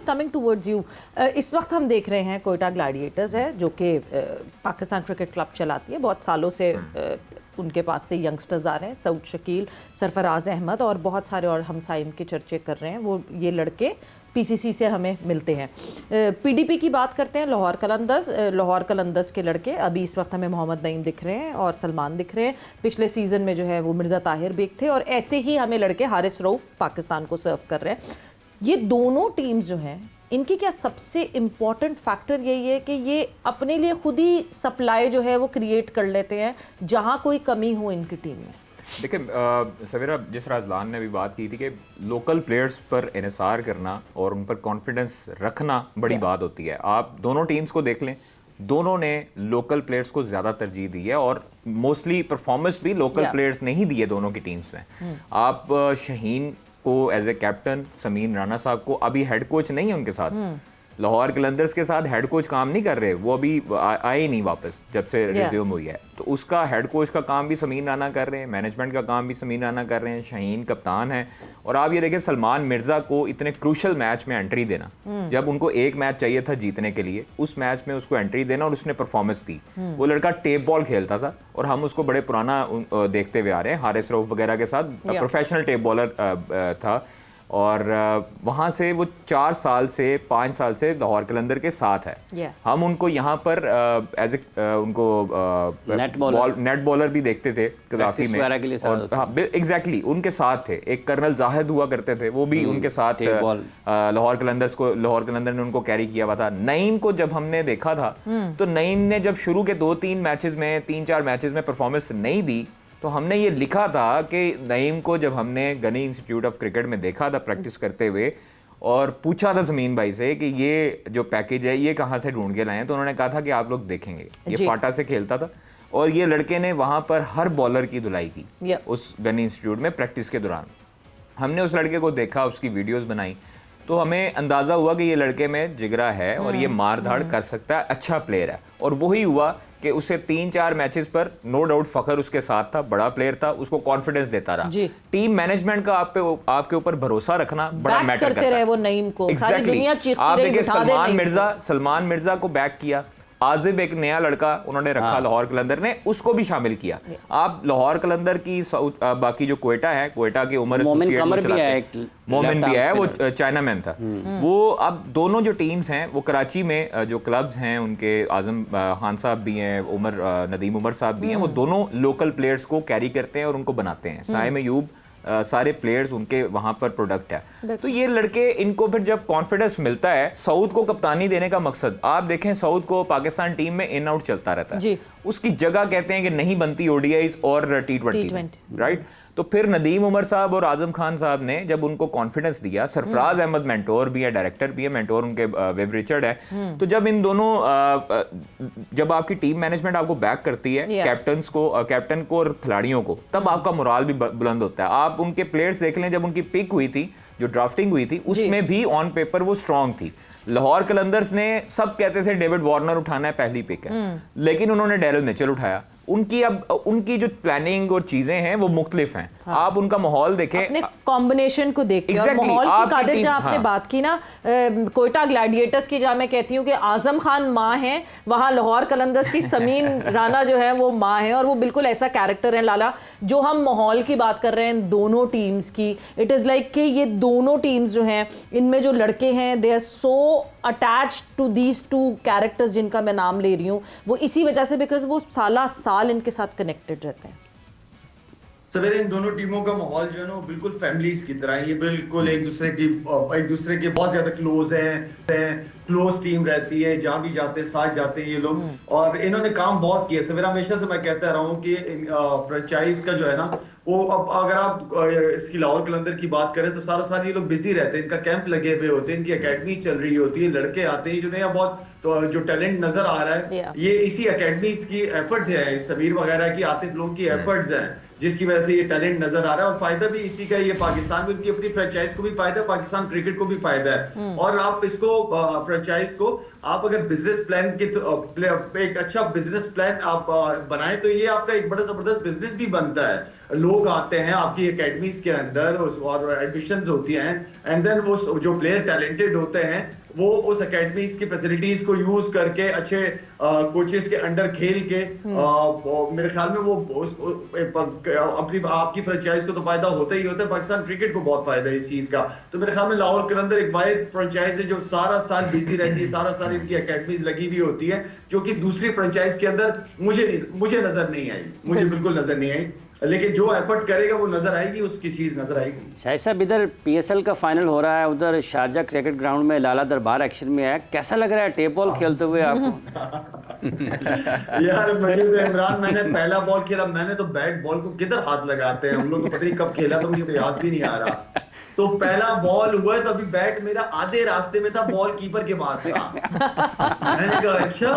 Coming towards you, इस वक्त हम देख रहे हैं कोयटा ग्लैडिएटर्स है जो कि पाकिस्तान क्रिकेट क्लब चलाती है, बहुत सालों से उनके पास से यंगस्टर्स आ रहे हैं, सऊद शकील, सरफराज अहमद और बहुत सारे और हमसाये इनके चर्चे कर रहे हैं। वो ये लड़के पीसीसी से हमें मिलते हैं। पीडीपी की बात करते हैं, लाहौर कलंदर्स के लड़के अभी इस वक्त हमें मोहम्मद नईम दिख रहे हैं और सलमान दिख रहे हैं। पिछले सीज़न में जो है वो मिर्ज़ा ताहिर बेग थे और ऐसे ही हमें लड़के हारिस रऊफ पाकिस्तान को सर्व कर रहे हैं। ये दोनों टीम्स जो हैं इनकी क्या सबसे इम्पॉर्टेंट फैक्टर यही है कि ये अपने लिए खुद ही सप्लाई जो है वो क्रिएट कर लेते हैं जहाँ कोई कमी हो इनकी टीम में? देखिए सवेरा, जिस तरह अजलान ने अभी बात की थी कि लोकल प्लेयर्स पर इन्हिसार करना और उन पर कॉन्फिडेंस रखना बड़ी बात होती है। आप दोनों टीम्स को देख लें, दोनों ने लोकल प्लेयर्स को ज़्यादा तरजीह दी है और मोस्टली परफॉर्मेंस भी लोकल प्लेयर्स ने ही दी है दोनों की टीम्स में। आप शाहीन को as a captain, Sameen Rana साहब को अभी हेड कोच नहीं है उनके साथ, लाहौर कलंदर्स के साथ हेड कोच काम नहीं कर रहे, वो अभी आए ही नहीं वापस जब से रिज्यूम हुई है। तो उसका हेड कोच का काम भी समीन राना कर रहे हैं, मैनेजमेंट का काम भी समीन राना कर रहे हैं, शाहीन कप्तान है। और आप ये देखें सलमान मिर्ज़ा को इतने क्रूशल मैच में एंट्री देना, जब उनको एक मैच चाहिए था जीतने के लिए, उस मैच में उसको एंट्री देना और उसने परफॉर्मेंस दी। वो लड़का टेप बॉल खेलता था और हम उसको बड़े पुराना देखते हुए आ रहे हैं, हारिस रऊफ वगैरह के साथ प्रोफेशनल टेप बॉलर था। और वहाँ से वो 4 साल से 5 साल से लाहौर कलंदर के साथ है। हम उनको यहाँ पर एज ए उनको नेट बॉलर भी देखते थे कदाफी में, और हाँ एग्जैक्टली उनके साथ थे। एक कर्नल जाहिद हुआ करते थे, वो भी उनके साथ लाहौर कलंदर ने उनको कैरी किया हुआ था। नईम को जब हमने देखा था तो नईम ने जब शुरू के 2-3 मैचेस में 3-4 मैचेस में परफॉर्मेंस नहीं दी तो हमने ये लिखा था कि नईम को जब हमने गनी इंस्टीट्यूट ऑफ क्रिकेट में देखा था प्रैक्टिस करते हुए और पूछा था ज़मीन भाई से कि ये जो पैकेज है ये कहाँ से ढूंढ के लाए हैं, तो उन्होंने कहा था कि आप लोग देखेंगे। ये फाटा से खेलता था और ये लड़के ने वहाँ पर हर बॉलर की धुलाई की उस गनी इंस्टीट्यूट में प्रैक्टिस के दौरान। हमने उस लड़के को देखा, उसकी वीडियोस बनाई, तो हमें अंदाज़ा हुआ कि ये लड़के में जिगरा है और ये मार धाड़ कर सकता है, अच्छा प्लेयर है। और वही हुआ कि उसे 3-4 मैचेस पर नो डाउट फखर उसके साथ था, बड़ा प्लेयर था, उसको कॉन्फिडेंस देता रहा। टीम मैनेजमेंट का आपके ऊपर भरोसा रखना बड़ा मैटर करता है। रहे वो नईम को, सारी दुनिया चीखती रही, आप देखिए सलमान मिर्जा को बैक किया, आजिब एक नया लड़का उन्होंने रखा लाहौर कलंदर ने, उसको भी शामिल किया। आप लाहौर कलंदर की बाकी जो कोयटा है, कोयटा के उमर मोमिन भी है, वो चाइना मैन था वो। अब दोनों जो टीम्स हैं वो कराची में जो क्लब्स हैं उनके, आजम खान साहब भी हैं, नदीम उमर साहब भी हैं, वो दोनों लोकल प्लेयर्स को कैरी करते हैं और उनको बनाते हैं। साइम अयूब, सारे प्लेयर्स उनके वहां पर प्रोडक्ट है। तो ये लड़के, इनको फिर जब कॉन्फिडेंस मिलता है, सऊद को कप्तानी देने का मकसद आप देखें, सऊद को पाकिस्तान टीम में इन आउट चलता रहता है, उसकी जगह कहते हैं कि नहीं बनती ओडीआईज और T20, राइट। तो फिर नदीम उमर साहब और आजम खान साहब ने जब उनको कॉन्फिडेंस दिया, सरफराज अहमद मेंटोर भी है, डायरेक्टर भी है, मेंटोर उनके वेब रिचर्ड है। तो जब इन दोनों जब आपकी टीम मैनेजमेंट आपको बैक करती है, कैप्टन को और खिलाड़ियों को, तब आपका मोराल भी बुलंद होता है। आप उनके प्लेयर्स देख लें, जब उनकी पिक हुई थी, जो ड्राफ्टिंग हुई थी, उसमें भी ऑन पेपर वो स्ट्रांग थी। लाहौर कलंदर्स ने सब कहते थे डेविड वार्नर उठाना है, पहली पिक है, लेकिन उन्होंने डैरिल मिचेल उठाया। उनकी जो प्लानिंग और चीजें हैं वो मुख्तलिफ हैं। आप उनका माहौल देखें, अपने कॉम्बिनेशन को देख के, और माहौल की कादिर जहाँ आपने बात की ना, कोयटा ग्लैडिएटर्स की जहाँ मैं कहती हूँ कि आजम खान माँ है, वहाँ लाहौर कलंदर्स की समीन राना जो है वो माँ है, और वो बिल्कुल ऐसा कैरेक्टर है लाला। जो हम माहौल की बात कर रहे हैं दोनों टीम्स की, इट इज़ लाइक कि ये दोनों टीम्स जो हैं, इनमें जो लड़के हैं, they are so attached to these 2 characters जिनका मैं नाम ले रही हूँ, वो इसी वजह से, बिकॉज वो साल इनके साथ कनेक्टेड रहते हैं। सवेरे इन दोनों टीमों का माहौल जो है ना वो बिल्कुल फैमिलीज की तरह है। ये बिल्कुल एक दूसरे के बहुत ज्यादा क्लोज हैं, क्लोज टीम रहती है, जहाँ भी जाते हैं साथ जाते हैं ये लोग, और इन्होंने काम बहुत किया। सवेरा हमेशा से मैं कहता रहा हूँ कि फ्रेंचाइज का जो है ना वो, अब अगर आप इसकी लाहौर कलंदर की बात करें तो सारा साल ये लोग बिजी रहते हैं, इनका कैंप लगे हुए होते हैं, इनकी एकेडमी चल रही होती है, लड़के आते हैं जिन्हें बहुत तो जो टैलेंट नजर आ रहा है ये इसी एकेडमी की एफर्ट है, समीर वगैरह की, आतिफ लोग की एफर्ट्स हैं। जिसकी वजह से ये टैलेंट नजर आ रहा है, और फायदा भी इसी का, ये पाकिस्तान को, इनकी अपनी फ्रेंचाइज को भी फायदा है, पाकिस्तान क्रिकेट को भी फायदा है। और आप इसको फ्रेंचाइज को आप अगर बिजनेस प्लान की एक अच्छा बिजनेस प्लान आप बनाए तो ये आपका एक बड़ा जबरदस्त बिजनेस भी बनता है। लोग आते हैं आपकी एकेडमीज के अंदर और एडमिशंस होती हैं, एंड देन वो जो प्लेयर टैलेंटेड होते हैं वो उस एकेडमीज की फैसिलिटीज को यूज करके अच्छे कोचेस के अंडर खेल के मेरे ख्याल में वो अपनी आपकी फ्रेंचाइज को तो फायदा होता ही होता है, पाकिस्तान क्रिकेट को बहुत फायदा है इस चीज का। तो मेरे ख्याल में लाहौर कलंदर एक वाहिद फ्रेंचाइज है जो सारा साल बिजी रहती है, सारा साल इनकी एकेडमीज लगी हुई होती है, जो कि दूसरी फ्रेंचाइज के अंदर मुझे नजर नहीं आई, मुझे बिल्कुल नजर नहीं आई। लेकिन जो एफर्ट करेगा वो नजर आएगी, उसकी चीज नजर आएगी। शाहिद साहब, इधर पीएसएल का फाइनल हो रहा है, उधर शारजा क्रिकेट ग्राउंड में लाला दरबार एक्शन में है, कैसा लग रहा है टेप बॉल खेलते हुए आपको? यार मुझे तो इमरान, मैंने पहला बॉल खेला, मैंने तो बैट बॉल को किधर हाथ लगाते हैं हम लोग, तो पता नहीं कब खेला तो मुझे तो याद भी नहीं आ रहा। तो पहला बॉल हुआ तो अभी बैट मेरा आधे रास्ते में था, बॉल कीपर के पास था। मैंने कहा अच्छा,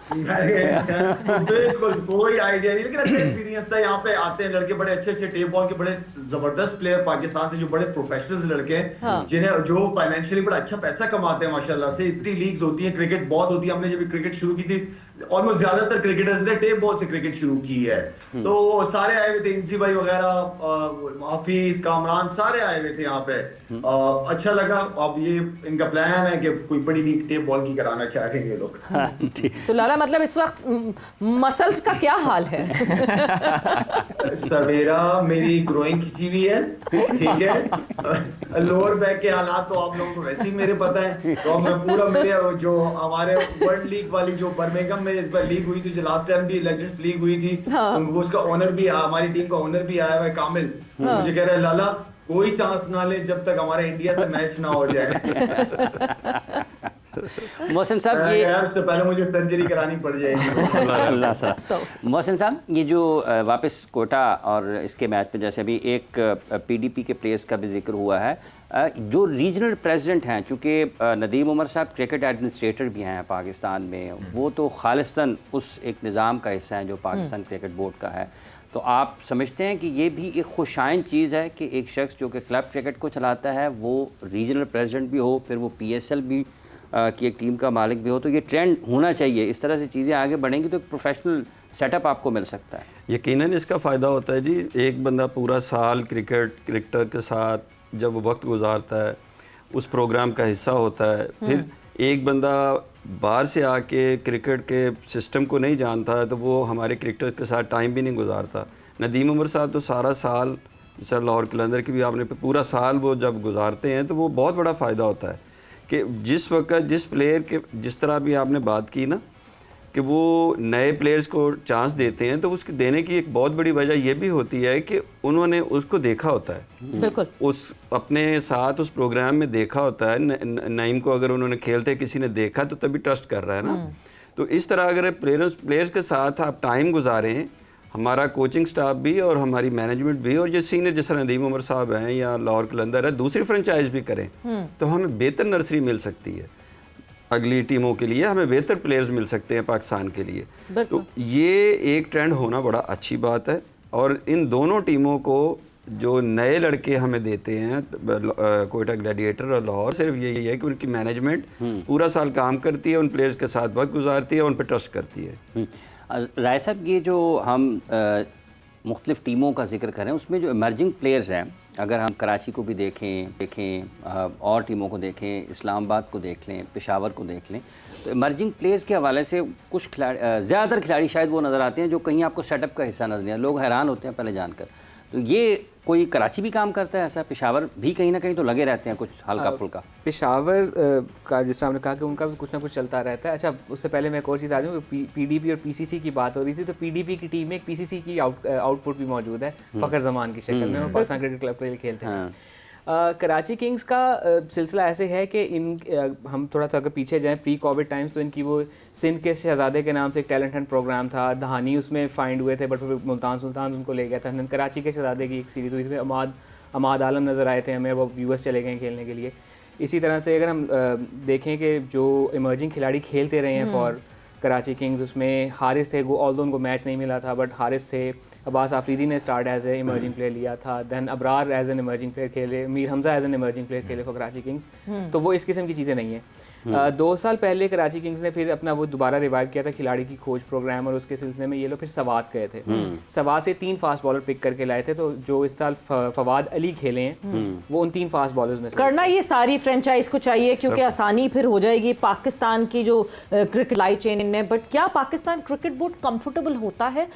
तो बिल्कुल कोई आइडिया नहीं, लेकिन अच्छा एक्सपीरियंस था। यहाँ पे आते हैं लड़के बड़े अच्छे अच्छे टेप बॉल के बड़े जबरदस्त प्लेयर पाकिस्तान से, जो बड़े प्रोफेशनल्स लड़के हैं, जिन्हें जो फाइनेंशियली बड़ा अच्छा पैसा कमाते हैं माशाल्लाह से। इतनी लीग्स होती हैं, क्रिकेट बहुत होती है। हमने जब क्रिकेट शुरू की थी, ऑलमोस्ट ज्यादातर क्रिकेटर्स ने टेप बॉल से क्रिकेट शुरू की है। तो सारे आए हुए थे, इंसी भाई वगैरह, हाफिज, कामरान, सारे आए हुए थे यहाँ पे। अच्छा लगा। अब ये इनका प्लान है कि कोई बड़ी लीग टेप बॉल की कराना चाह रहे हैं ये लोग। तो लाला, मतलब इस वक्त मसल्स का क्या हाल है? सवेरा मेरी ग्रोइंग खिंची हुई है, ठीक है। लोअर बैक के हालात तो आप लोगों को वैसे ही मेरे पता है। तो मैं पूरा, मेरे जो हमारे वर्ल्ड लीग वाली जो बर्मिंघम में इस बार लीग हुई थी, जो लास्ट टाइम भी लेजेंड्स लीग हुई थी, वो उसका ओनर भी, हमारी टीम का ओनर भी आया हुआ है, कामिल। मुझे कह रहा है लाला कोई चांस ना ले जब तक हमारे इंडिया से मैच ना हो जाए। मोहसिन साहब, ये यार उससे पहले मुझे सर्जरी करानी पड़ जाएगी। अल्लाह सलाह। मोहसिन साहब, ये जो वापस कोटा और इसके मैच में, जैसे अभी एक पीडीपी के प्लेयर्स का भी जिक्र हुआ है, जो रीजनल प्रेसिडेंट हैं, चूँकि नदीम उमर साहब क्रिकेट एडमिनिस्ट्रेटर भी हैं पाकिस्तान में, वो तो खालिस्तन उस एक निज़ाम का हिस्सा है जो पाकिस्तान क्रिकेट बोर्ड का है। तो आप समझते हैं कि ये भी एक खुशाइन चीज़ है कि एक शख्स जो कि क्लब क्रिकेट को चलाता है वो रीजनल प्रेसिडेंट भी हो, फिर वो पीएसएल भी की एक टीम का मालिक भी हो? तो ये ट्रेंड होना चाहिए, इस तरह से चीज़ें आगे बढ़ेंगी तो एक प्रोफेशनल सेटअप आपको मिल सकता है। यकीनन इसका फ़ायदा होता है जी। एक बंदा पूरा साल क्रिकेटर के साथ जब वो वक्त गुजारता है, उस प्रोग्राम का हिस्सा होता है, फिर एक बंदा बाहर से आके क्रिकेट के सिस्टम को नहीं जानता है तो वो हमारे क्रिकेटर्स के साथ टाइम भी नहीं गुजारता। नदीम उमर साहब तो सारा साल, सर लाहौर कलंदर की भी आपने पूरा साल वो जब गुजारते हैं तो वो बहुत बड़ा फ़ायदा होता है कि जिस वक्त जिस प्लेयर के, जिस तरह भी आपने बात की ना कि वो नए प्लेयर्स को चांस देते हैं, तो उसके देने की एक बहुत बड़ी वजह ये भी होती है कि उन्होंने उसको देखा होता है, बिल्कुल उस अपने साथ उस प्रोग्राम में देखा होता है। नईम को अगर उन्होंने खेलते किसी ने देखा तो तभी ट्रस्ट कर रहा है ना। तो इस तरह अगर प्लेयर्स के साथ आप टाइम गुजारें, हमारा कोचिंग स्टाफ भी और हमारी मैनेजमेंट भी, और जो सीनियर जैसे नदीम उमर साहब हैं या लाहौर कलंदर है, दूसरी फ्रेंचाइज भी करें तो हमें बेहतर नर्सरी मिल सकती है। अगली टीमों के लिए हमें बेहतर प्लेयर्स मिल सकते हैं पाकिस्तान के लिए। तो ये एक ट्रेंड होना बड़ा अच्छी बात है। और इन दोनों टीमों को जो नए लड़के हमें देते हैं, कोयटा ग्लैडिएटर और लाहौर, सिर्फ यही है कि उनकी मैनेजमेंट पूरा साल काम करती है, उन प्लेयर्स के साथ वक्त गुजारती है, उन पर ट्रस्ट करती है। राय साहब, ये जो हम मुख्तलिफ़ टीमों का जिक्र करें, उसमें जो इमर्जिंग प्लेयर्स हैं, अगर हम कराची को भी देखें और टीमों को देखें, इस्लामाबाद को देख लें, पेशावर को देख लें, तो इमर्जिंग प्लेयर्स के हवाले से कुछ खिलाड़ी, ज़्यादातर खिलाड़ी शायद वो नज़र आते हैं जो कहीं आपको सेटअप का हिस्सा नजर नहीं है। लोग हैरान होते हैं पहले जानकर। तो ये कोई कराची भी काम करता है ऐसा? पेशावर भी कहीं ना कहीं तो लगे रहते हैं कुछ हल्का फुल्का? पेशावर का जिस आपने कहा कि उनका भी कुछ ना कुछ चलता रहता है। अच्छा, उससे पहले मैं एक और चीज़ आ जाऊँ, पीडीपी और पीसीसी की बात हो रही थी, तो पीडीपी की टीम में एक पीसीसी की आउटपुट भी मौजूद है, फ़खर जमान की शक्ल में, वो पाकिस्तान क्रिकेट क्लब के लिए खेलते हैं। कराची किंग्स का सिलसिला ऐसे है कि हम थोड़ा सा अगर पीछे जाएं, प्री कोविड टाइम्स, तो इनकी वो सिंध के शहजादे के नाम से एक टैलेंट हंट प्रोग्राम था, दहानी उसमें फाइंड हुए थे, बट फिर मुल्तान सुल्तान उनको ले गया था। कराची के शहजादे की एक सीरीज़ हुई, इसमें अमाद आलम नज़र आए थे हमें, वो यूएस चले गए खेलने के लिए। इसी तरह से अगर हम देखें कि जो इमर्जिंग खिलाड़ी खेलते रहे हैं फॉर कराची किंग्स, उसमें हारिस थे, ऑल्दो उनको मैच नहीं मिला था, बट हारिस थे, अब्बास आफरीदी ने start as a emerging player लिया था, then Abrar as an emerging player खेले, Mir Hamza as an emerging player for फॉर कराची किंग्स। तो वो इस किस्म की चीज़ें नहीं है। 2 साल पहले कराची किंग्स ने फिर अपना वो दोबारा रिवाइव किया था खिलाड़ी की खोज प्रोग्राम, और उसके सिलसिले में ये लोग फिर सवात गए थे। सवात से 3 फास्ट बॉलर पिक करके लाए थे, तो जो इस साल फवाद अली खेले हैं वो उन 3 फास्ट बॉलर्स में से करना ये सारी फ्रेंचाइज को चाहिए, क्योंकि आसानी फिर हो जाएगी पाकिस्तान की जो क्रिकेट लाई चेन में। बट क्या पाकिस्तान क्रिकेट बोर्ड कंफर्टेबल होता है